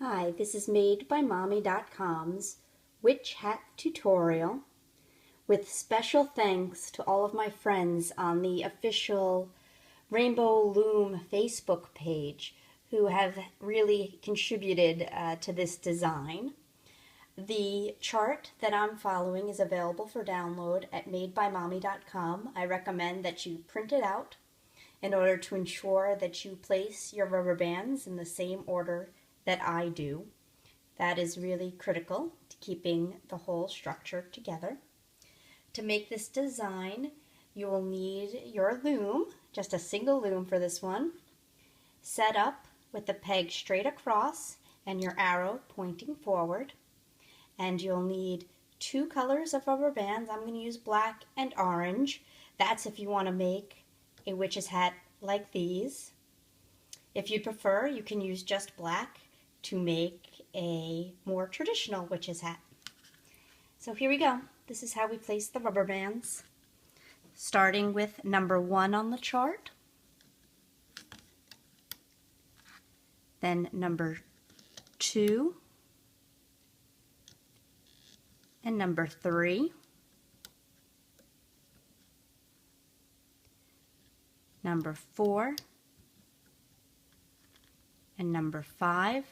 Hi, this is MadeByMommy.com's Witch Hat tutorial with special thanks to all of my friends on the official Rainbow Loom Facebook page who have really contributed to this design. The chart that I'm following is available for download at MadeByMommy.com. I recommend that you print it out in order to ensure that you place your rubber bands in the same order that I do. That is really critical to keeping the whole structure together. To make this design, you will need your loom, just a single loom for this one, set up with the peg straight across and your arrow pointing forward. And you'll need 2 colors of rubber bands. I'm going to use black and orange. That's if you want to make a witch's hat like these. If you prefer, you can use just black to make a more traditional witch's hat. So here we go. This is how we place the rubber bands. Starting with number 1 on the chart. Then number 2. And number 3. Number 4. And number 5.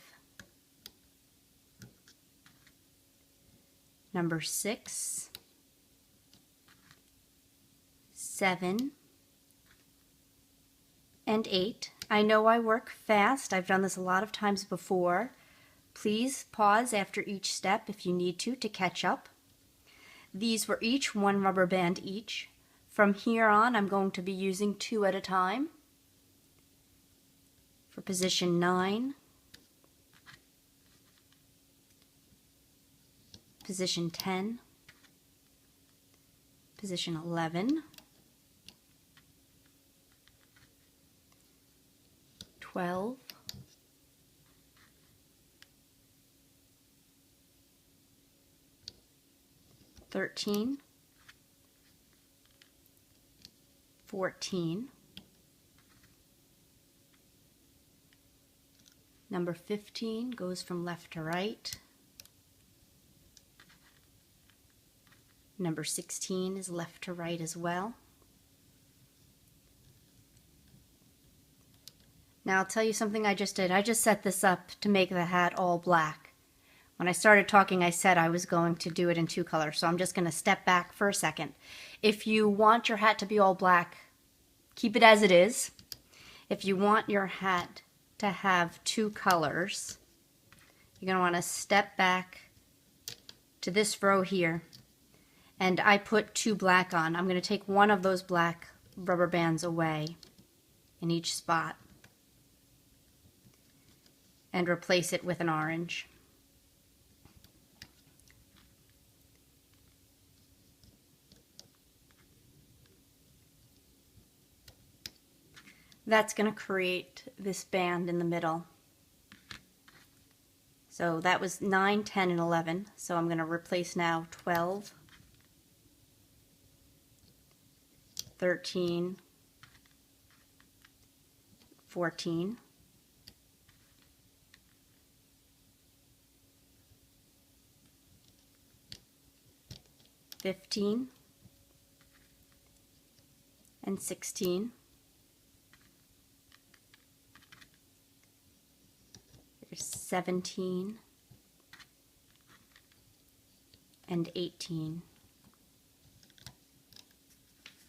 Number 6, 7, and 8. I know I work fast. I've done this a lot of times before. Please pause after each step if you need to catch up. These were each 1 rubber band each. From here on, I'm going to be using 2 at a time. For position 9, position 10, position 11, 12, 13, 14, number 15 goes from left to right. Number 16 is left to right as well. Now I'll tell you something I just did. I just set this up to make the hat all black. When I started talking, I said I was going to do it in 2 colors, so I'm just going to step back for a second. If you want your hat to be all black, keep it as it is. If you want your hat to have 2 colors, you're going to want to step back to this row here. And I put 2 black on. I'm going to take 1 of those black rubber bands away in each spot and replace it with an orange. That's going to create this band in the middle. So that was 9, 10, and 11. So I'm going to replace now 12, 13, 14, 15, and 16. Here's 17 and 18.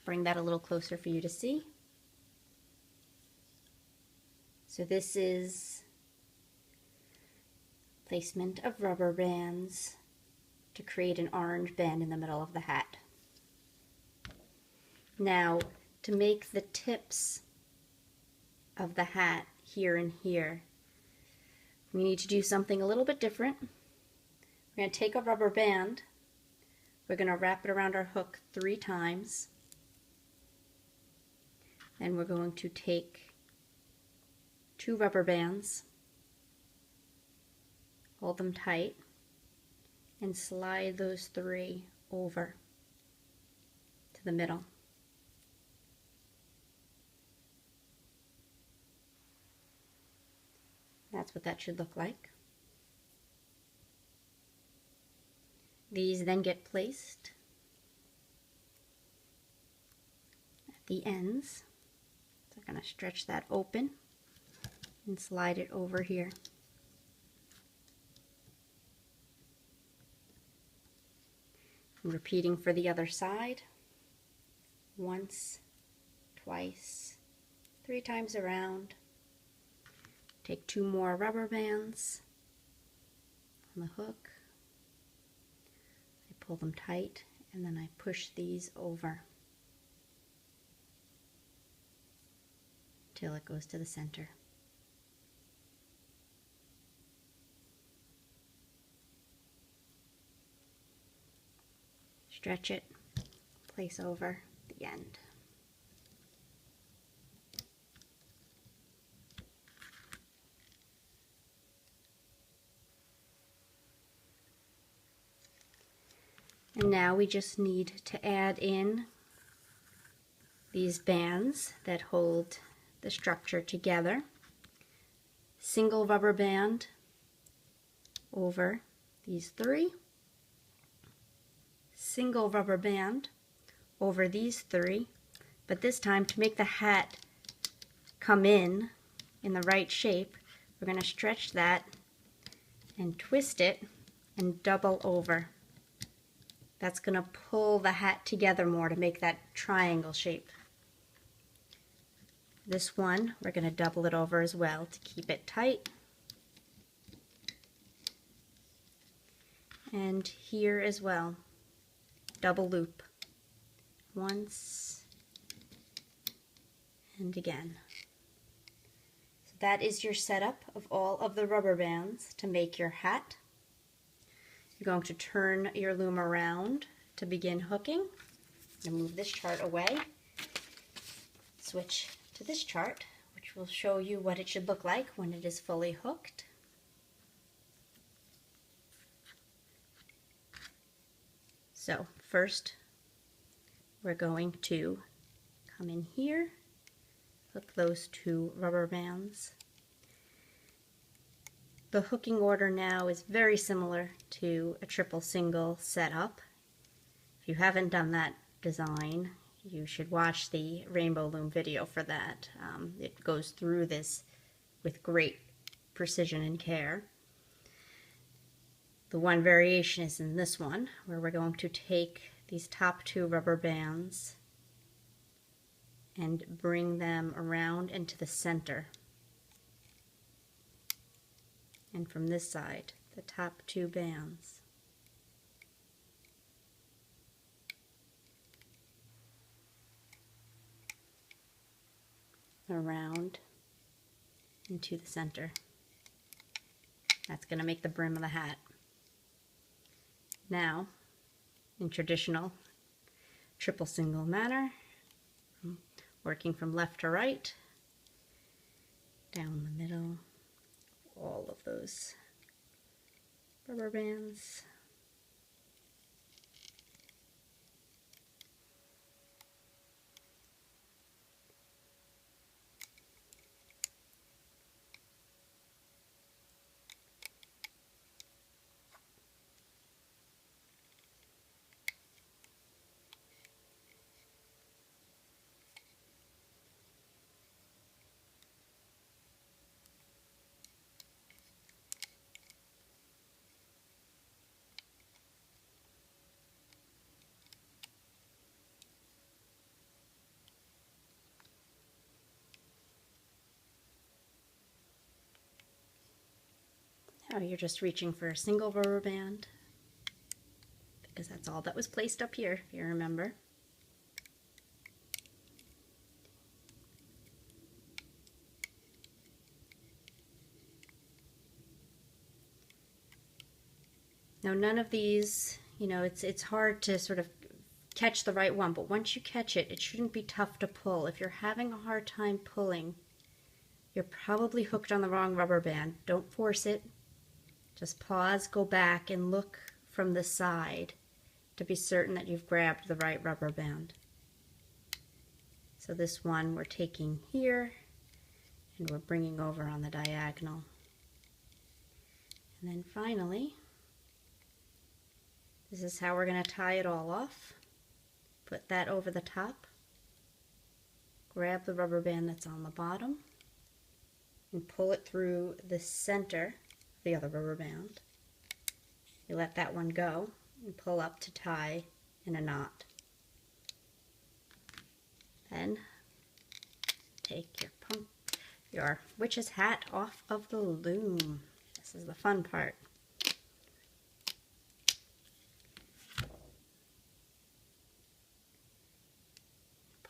Bring that a little closer for you to see. So this is placement of rubber bands to create an orange band in the middle of the hat. Now, to make the tips of the hat here and here, we need to do something a little bit different. We're going to take a rubber band, we're going to wrap it around our hook 3 times, and we're going to take 2 rubber bands, hold them tight, and slide those 3 over to the middle. That's what that should look like. These then get placed at the ends. So I'm going to stretch that open and slide it over here. Repeating for the other side. Once, twice, 3 times around. Take 2 more rubber bands on the hook. I pull them tight and then I push these over till it goes to the center. Stretch it, place over the end. And now we just need to add in these bands that hold the structure together. Single rubber band over these 3. Single rubber band over these 3. But this time, to make the hat come in the right shape, we're going to stretch that and twist it and double over. That's going to pull the hat together more to make that triangle shape. This one, we're going to double it over as well to keep it tight. And here as well, double loop. Once and again. So that is your setup of all of the rubber bands to make your hat. You're going to turn your loom around to begin hooking. And move this chart away. Switch to this chart, which will show you what it should look like when it is fully hooked. So first, we're going to come in here, hook those 2 rubber bands. The hooking order now is very similar to a triple single setup. If you haven't done that design, you should watch the Rainbow Loom video for that. It goes through this with great precision and care. The one variation is in this one, where we're going to take these top 2 rubber bands and bring them around into the center. And from this side, the top 2 bands. Around into the center. That's going to make the brim of the hat. Now, in traditional triple single manner, working from left to right, down the middle, all of those rubber bands. Now you're just reaching for a single rubber band, because that's all that was placed up here, if you remember. Now none of these, you know, it's hard to sort of catch the right one, but once you catch it, it shouldn't be tough to pull. If you're having a hard time pulling, you're probably hooked on the wrong rubber band. Don't force it. Just pause, go back, and look from the side to be certain that you've grabbed the right rubber band. So this one we're taking here, and we're bringing over on the diagonal. And then finally, This is how we're going to tie it all off. Put that over the top. Grab the rubber band that's on the bottom and pull it through the center of the other rubber band. You let that one go and pull up to tie in a knot. Then take your witch's hat off of the loom. This is the fun part.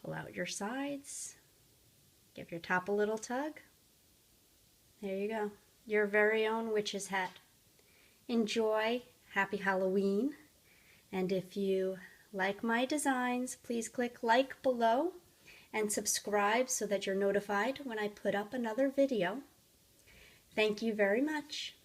Pull out your sides, give your top a little tug. There you go, your very own witch's hat. Enjoy, happy Halloween, and if you like my designs, please click like below and subscribe so that you're notified when I put up another video. Thank you very much.